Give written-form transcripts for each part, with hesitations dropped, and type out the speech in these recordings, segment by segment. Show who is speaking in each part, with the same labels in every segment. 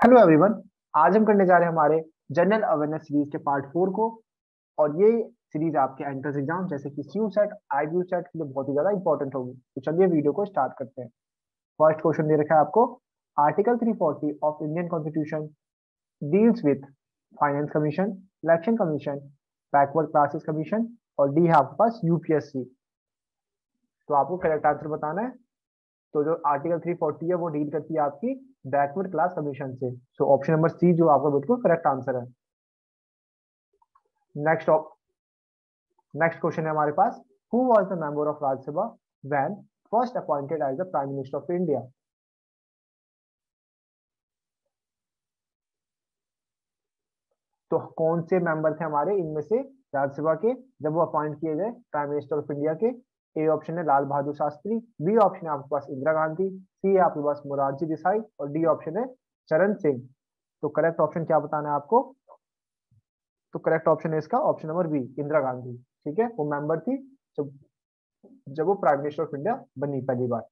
Speaker 1: Hello everyone. आज हम करने जा रहे हैं हमारे जनरल अवेयरनेस सीरीज के पार्ट 4 को। और ये सीरीज आपके एंट्रेंस एग्जाम जैसे कि सीयू सेट आईबीयू सेट के लिए बहुत ही ज्यादा इंपॉर्टेंट होगी। तो चलिए वीडियो को स्टार्ट करते हैं। फर्स्ट क्वेश्चन दे रखा है आपको। Article 340 of Indian constitution deals with finance commission, election commission, backward classes commission और डी है आपके पास यूपीएससी। तो आपको करेक्ट आंसर बताना है। तो जो आर्टिकल 340 है वो डील करती है आपकी बैकवर्ड क्लास कमीशन से। सो ऑप्शन नंबर सी जो आपका बिल्कुल करेक्ट आंसर है। नेक्स्ट नेक्स्ट क्वेश्चन है हमारे पास। Who was the member of Rajya Sabha when first appointed as the prime minister of India. तो कौन से मेंबर थे हमारे इनमें से राज्यसभा के जब वो अपॉइंट किए गए प्राइम मिनिस्टर ऑफ इंडिया के। ए ऑप्शन है लाल बहादुर शास्त्री, बी ऑप्शन है आपके पास इंदिरा गांधी, सी है आपके पास मोरारजी देसाई और डी ऑप्शन है चरण सिंह। तो करेक्ट ऑप्शन क्या बताना है आपको। तो करेक्ट ऑप्शन है इसका option number B Indira Gandhi. ठीक है, वो मेंबर थी जब जब वो प्राइम मिनिस्टर ऑफ इंडिया बनी पहली बार।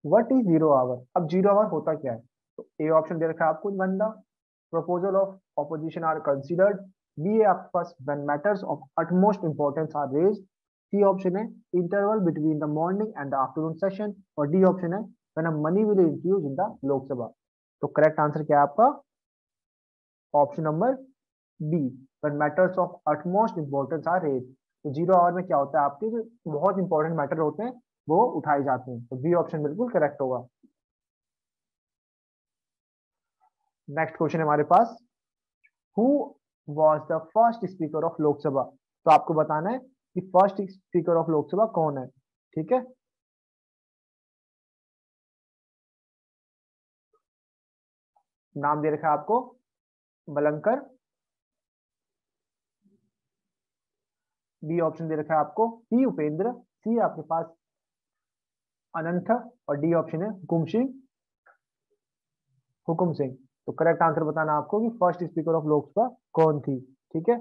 Speaker 1: What is zero hour. अब जीरो आवर होता क्या है। तो ए ऑप्शन दे रखा है आपको when the proposal of opposition are considered, B है आपके पास when matters of utmost importance are raised, C option है interval between the morning and the afternoon session और डी ऑप्शन है when a money will infuse in the Lok Sabha. तो correct answer क्या है आपका option number B when matters of utmost importance are raised। तो zero hour में क्या होता है आपके जो बहुत इंपॉर्टेंट मैटर होते हैं वो उठाए जाते हैं। तो बी ऑप्शन बिल्कुल करेक्ट होगा। नेक्स्ट क्वेश्चन है हमारे पास। Who was the first speaker of Lok Sabha. तो आपको बताना है कि फर्स्ट स्पीकर ऑफ लोकसभा कौन है। ठीक है, नाम दे रखा है आपको मलंकर, बी ऑप्शन दे रखा है आपको सी उपेंद्र, सी आपके पास अनंत और डी ऑप्शन है हुकुम सिंह। तो करेक्ट आंसर बताना आपको कि फर्स्ट स्पीकर ऑफ लोकसभा कौन थी। ठीक है,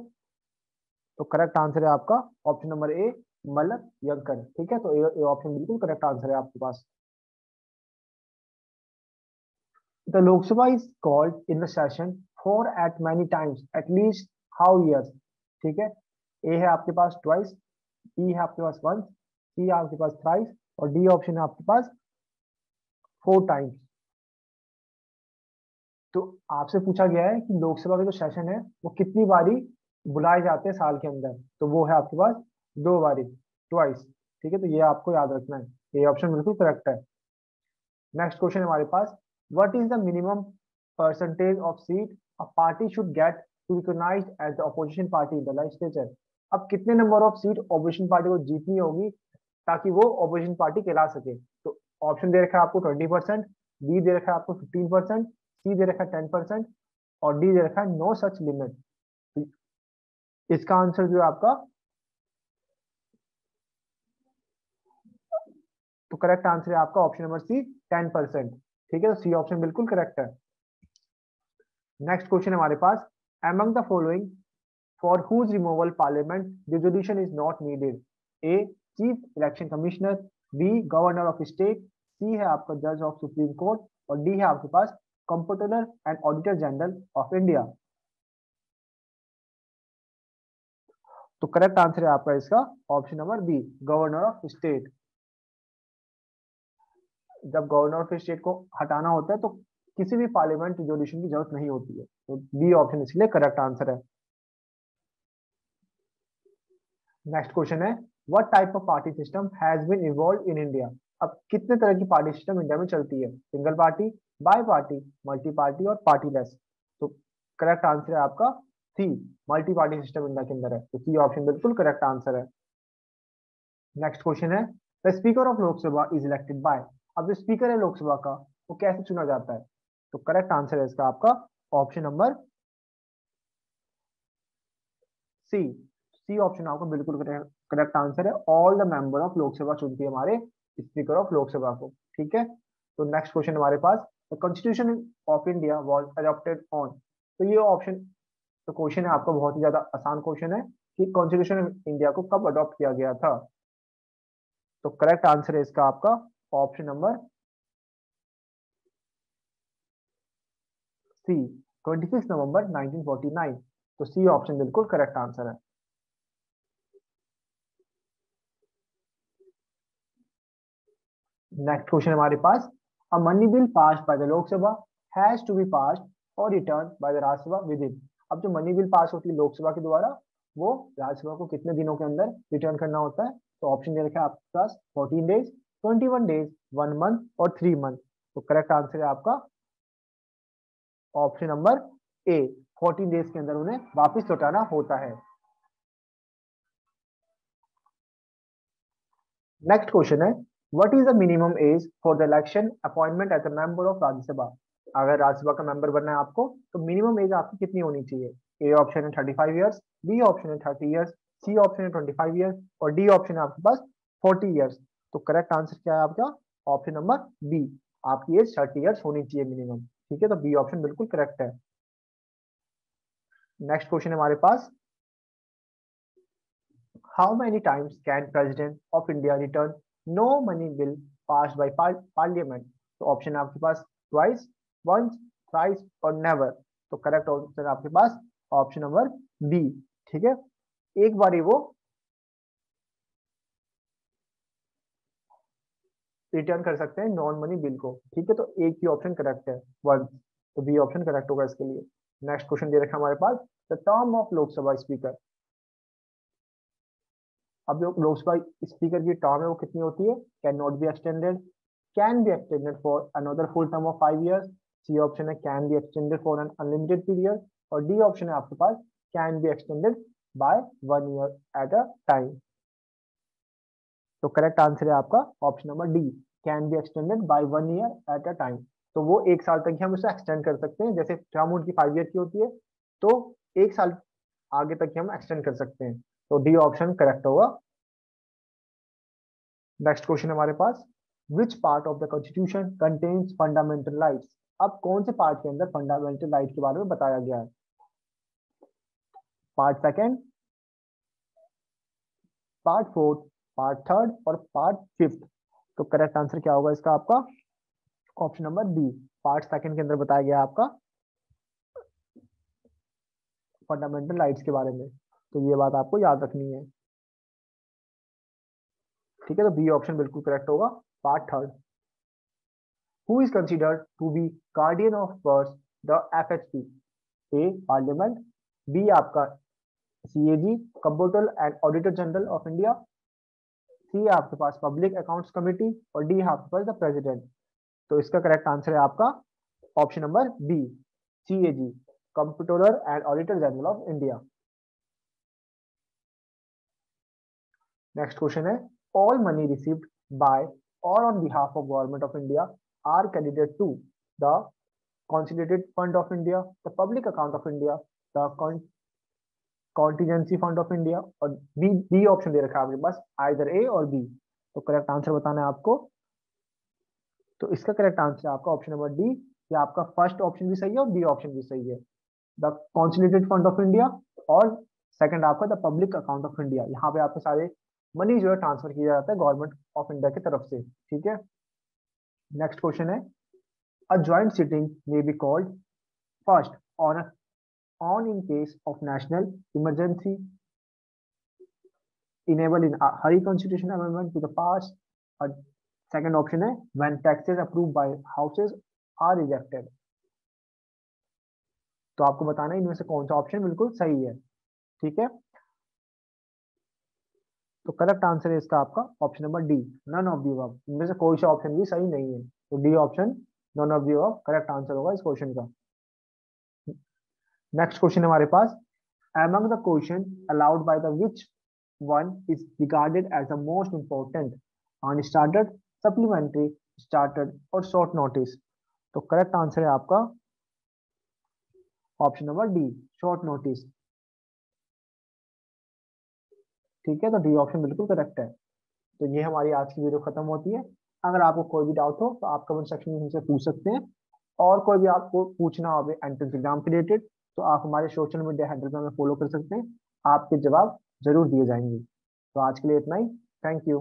Speaker 1: तो करेक्ट आंसर है आपका ऑप्शन नंबर ए मलक यंकर। ठीक है, तो ए ऑप्शन बिल्कुल करेक्ट आंसर है आपके पास। The Lok Sabha is called in the session for at many times at least how years। ठीक है, ए है आपके पास ट्वाइस, बी है आपके पास वंस, सी है आपके पास थ्राइस और डी ऑप्शन है आपके पास 4 टाइम्स। तो आपसे पूछा गया है कि लोकसभा का जो सेशन है वो कितनी बारी बुलाए जाते हैं साल के अंदर। तो वो है आपके पास 2 बारी, ट्वाइस। ठीक है, तो ये आपको याद रखना है, ये ऑप्शन बिल्कुल करेक्ट है। नेक्स्ट क्वेश्चन हमारे पास। What is the minimum percentage of seat a party should get to recognized as the opposition party in the legislature. अब कितने number of seat opposition party को जीतनी होगी ताकि वो ऑपोजिशन पार्टी कहला सके। तो ऑप्शन दे रखा है आपको 20%, बी दे रखा है आपको 15%, सी दे रखा है 10% और डी दे रखा है नो सच लिमिट। तो इसका आंसर जो है आपका, तो करेक्ट आंसर है आपका ऑप्शन नंबर सी 10%। ठीक है, तो सी ऑप्शन बिल्कुल करेक्ट है। नेक्स्ट क्वेश्चन हमारे पास। among the following for whose removal parliament resolution is not needed। A chief election commissioner, B governor of state, C है आपका जज ऑफ सुप्रीम कोर्ट और डी है आपके पास comptroller and auditor general of India. तो करेक्ट आंसर है आपका इसका option number B governor of state. जब गवर्नर ऑफ स्टेट को हटाना होता है तो किसी भी पार्लियामेंट रिजोल्यूशन की जरूरत नहीं होती है। तो बी ऑप्शन इसलिए करेक्ट आंसर है। नेक्स्ट क्वेश्चन है। What type of party system has been evolve in India. अब कितने तरह की पार्टी सिस्टम इंडिया में चलती है। Single party, bi party, multi party और पार्टीलेस। तो करेक्ट आंसर है आपका सी मल्टी पार्टी सिस्टम इंडिया के अंदर है। तो सी ऑप्शन बिल्कुल करेक्ट आंसर है। नेक्स्ट क्वेश्चन है। The speaker of Lok Sabha is elected by. अब जो स्पीकर है लोकसभा का वो कैसे चुना जाता है। तो करेक्ट आंसर है इसका आपका option number C. C option आपको बिल्कुल करेक्ट आंसर है। All the member of Lok Sabha चुनती है हमारे स्पीकर ऑफ लोकसभा को। ठीक है, तो नेक्स्ट क्वेश्चन हमारे पास। The constitution of India was adopted on. तो ये ऑप्शन, तो क्वेश्चन है आपका बहुत ही ज्यादा आसान क्वेश्चन है कि कॉन्स्टिट्यूशन ऑफ इंडिया को कब अडॉप्ट किया गया था। तो करेक्ट आंसर है इसका आपका ऑप्शन नंबर सी 26 नवंबर 1949। तो सी ऑप्शन बिल्कुल करेक्ट आंसर है। नेक्स्ट क्वेश्चन हमारे पास, a money bill passed by the Lok Sabha has to be passed और return by the Rajya Sabha within. अब जो मनी बिल पास होती है लोकसभा के द्वारा, वो राज्यसभा को कितने दिनों के अंदर रिटर्न करना होता है? तो ऑप्शन दे रखा है आपके पास 14 डेज, 21 डेज, 1 मंथ और 3 मंथ। तो करेक्ट आंसर है आपका ऑप्शन नंबर ए, 14 डेज के अंदर उन्हें वापस लौटाना होता है। नेक्स्ट क्वेश्चन है, what is the minimum age for the election appointment as a member of Rajya Sabha? अगर राज्यसभा का मेंबर बनना है आपको, तो मिनिमम एज आपकी कितनी होनी चाहिए? ए ऑप्शन है 35 ईयर्स, बी ऑप्शन है 30 ईयर्स, सी ऑप्शन है 25 ईयर्स और डी ऑप्शन है आपके पास 40 ईयर्स। तो करेक्ट आंसर क्या है आपका? ऑप्शन नंबर बी, आपकी एज 30 ईयर्स होनी चाहिए मिनिमम। ठीक है, तो बी ऑप्शन बिल्कुल करेक्ट है। नेक्स्ट क्वेश्चन है हमारे पास, how many times can President of India return no money bill passed by Parliament? तो ऑप्शन है आपके पास ट्वाइस, वंस, थ्राइस और नेवर। तो करेक्ट ऑप्शन है आपके पास ऑप्शन नंबर बी। ठीक है, एक बार ही वो रिटर्न कर सकते हैं नॉन मनी बिल को। ठीक है, तो एक ही ऑप्शन करेक्ट है, वंस। तो बी ऑप्शन करेक्ट होगा इसके लिए। नेक्स्ट क्वेश्चन दे रखा है हमारे पास, the term of Lok Sabha speaker. अब जो लोकसभा स्पीकर की टर्म है वो कितनी होती है? Can not be extended, can be extended for another full term of 5 years, C option है can be extended for an unlimited period और डी ऑप्शन है आपके पास can be extended by 1 year at a time. तो correct answer है आपका option number D, can be extended by 1 year at a time. तो वो एक साल तक ही हम उसे एक्सटेंड कर सकते हैं, जैसे टर्म उनकी 5 ईयर की होती है, तो एक साल आगे तक ही हम एक्सटेंड कर सकते हैं। तो डी ऑप्शन करेक्ट होगा। नेक्स्ट क्वेश्चन हमारे पास, which part of the constitution contains fundamental rights? अब कौन से पार्ट के अंदर फंडामेंटल राइट के बारे में बताया गया है? Part second, part fourth, part third और पार्ट फिफ्थ। तो करेक्ट आंसर क्या होगा इसका आपका? Option number B, part second के अंदर बताया गया आपका फंडामेंटल राइट्स के बारे में। तो ये बात आपको याद रखनी है। ठीक है, तो बी ऑप्शन बिल्कुल करेक्ट होगा, part third. Who is considered to be guardian of purse the FHP? A parliament, B आपका CAG comptroller and auditor general of India, C आपके पास पब्लिक अकाउंट्स कमेटी और डी आपके पास द प्रेसिडेंट। तो इसका करेक्ट आंसर है आपका option number B, CAG comptroller and auditor general of India. Next question है, all money received by or on behalf of government of India are credited to the consolidated fund of India, the public account of India, the contingency fund of India और B option दे रखा है आपके पास either ए और B. तो correct answer बताना है आपको। तो इसका करेक्ट आंसर है आपका ऑप्शन नंबर डी, कि आपका फर्स्ट ऑप्शन भी सही है और बी ऑप्शन भी सही है, the consolidated fund of India, और सेकंड आपका the public account of India. यहाँ पे आपके सारे मनी जो है ट्रांसफर किया जाता है गवर्नमेंट ऑफ इंडिया की तरफ से। ठीक है, नेक्स्ट क्वेश्चन है, a joint sitting may be called first on in case of national emergency, enable in hurry constitutional amendment to the past, और second option है when taxes approved by houses are rejected। तो आपको बताना है इनमें से कौन सा ऑप्शन बिल्कुल सही है। ठीक है, तो करेक्ट आंसर है इसका आपका option number D, none of the above. इनमें से कोई सा ऑप्शन भी सही नहीं है, तो D option none of the above correct answer होगा इस क्वेश्चन का। नेक्स्ट क्वेश्चन हमारे पास, among the question allowed by the which one is regarded as the most important, unstarted, supplementary, started और short notice? तो करेक्ट आंसर है आपका option number D, short notice. ठीक है, तो डी ऑप्शन बिल्कुल करेक्ट है। तो ये हमारी आज की वीडियो खत्म होती है। अगर आपको कोई भी डाउट हो तो आप कमेंट सेक्शन में हमसे पूछ सकते हैं, और कोई भी आपको पूछना हो एंट्रेंस एग्जाम के रिलेटेड तो आप हमारे सोशल मीडिया हैंडल पर हमें फॉलो कर सकते हैं, आपके जवाब जरूर दिए जाएंगे। तो आज के लिए इतना ही, थैंक यू।